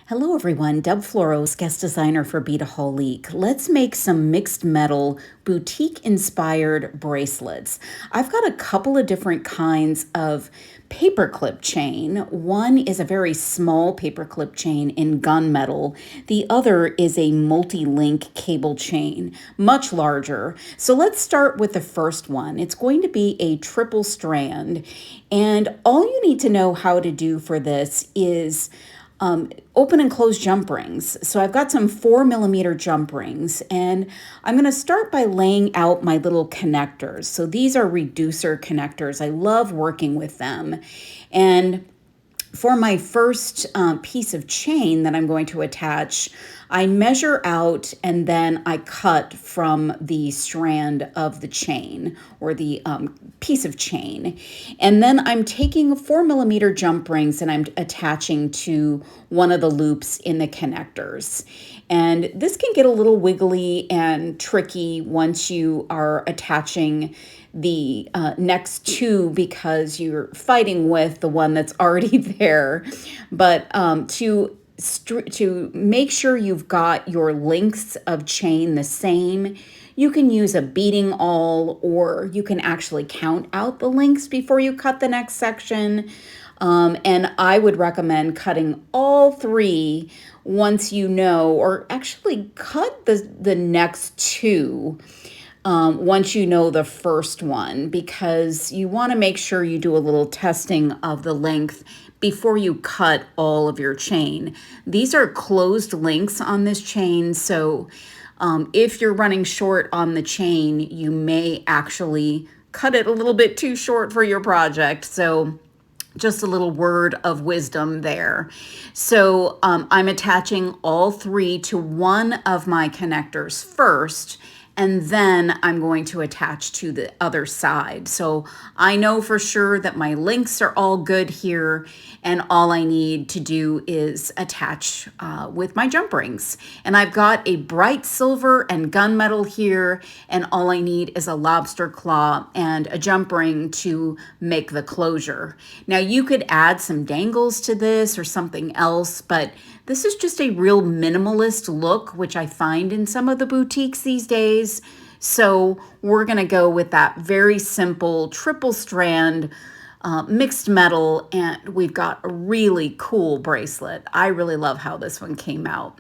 Hello everyone, Deb Floros, guest designer for Beataholique. Let's make some mixed metal boutique inspired bracelets. I've got a couple of different kinds of paperclip chain. One is a very small paperclip chain in gunmetal. The other is a multi-link cable chain, much larger. So let's start with the first one. It's going to be a triple strand, and all you need to know how to do for this is open and close jump rings. So I've got some 4mm jump rings, and I'm going to start by laying out my little connectors. So these are reducer connectors. I love working with them. And for my first piece of chain that I'm going to attach, I measure out and then I cut from the strand of the chain or the piece of chain. And then I'm taking 4mm jump rings and I'm attaching to one of the loops in the connectors. And this can get a little wiggly and tricky once you are attaching the next two because you're fighting with the one that's already there. But to make sure you've got your lengths of chain the same, you can use a beading awl, or you can actually count out the lengths before you cut the next section. And I would recommend cutting all three once you know, or actually cut the next two once you know the first one, because you want to make sure you do a little testing of the length before you cut all of your chain. These are closed links on this chain, so if you're running short on the chain, you may actually cut it a little bit too short for your project. So just a little word of wisdom there. So I'm attaching all three to one of my connectors first, and then I'm going to attach to the other side. So I know for sure that my links are all good here, and all I need to do is attach with my jump rings. And I've got a bright silver and gunmetal here, and all I need is a lobster claw and a jump ring to make the closure. Now you could add some dangles to this or something else, but this is just a real minimalist look, which I find in some of the boutiques these days. So we're gonna go with that very simple triple strand mixed metal, and we've got a really cool bracelet. I really love how this one came out.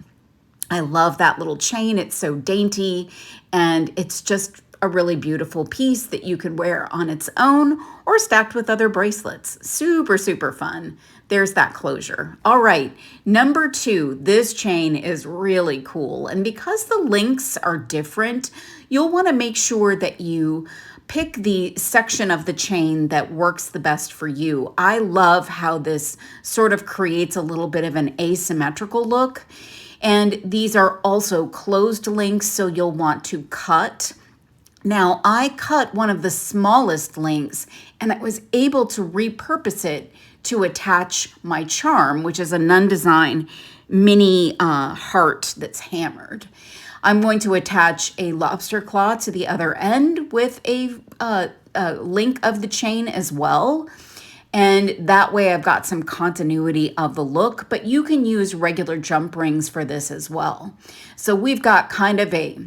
I love that little chain. It's so dainty, and it's just a really beautiful piece that you could wear on its own or stacked with other bracelets. Super, super fun. There's that closure. All right, number two, this chain is really cool. And because the links are different, you'll want to make sure that you pick the section of the chain that works the best for you. I love how this sort of creates a little bit of an asymmetrical look. And these are also closed links, so you'll want to cut. Now, I cut one of the smallest links, and I was able to repurpose it to attach my charm, which is a Nun Design mini heart that's hammered. I'm going to attach a lobster claw to the other end with a link of the chain as well. And that way I've got some continuity of the look, but you can use regular jump rings for this as well. So we've got kind of a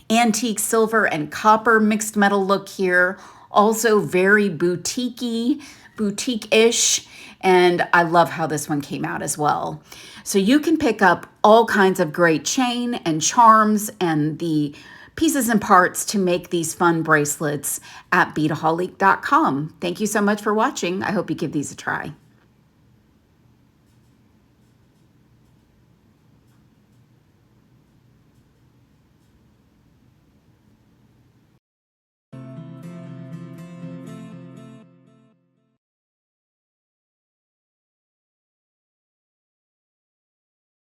antique silver and copper mixed metal look here. Also very boutique-ish. And I love how this one came out as well. So you can pick up all kinds of great chain and charms and the pieces and parts to make these fun bracelets at beataholique.com. Thank you so much for watching. I hope you give these a try.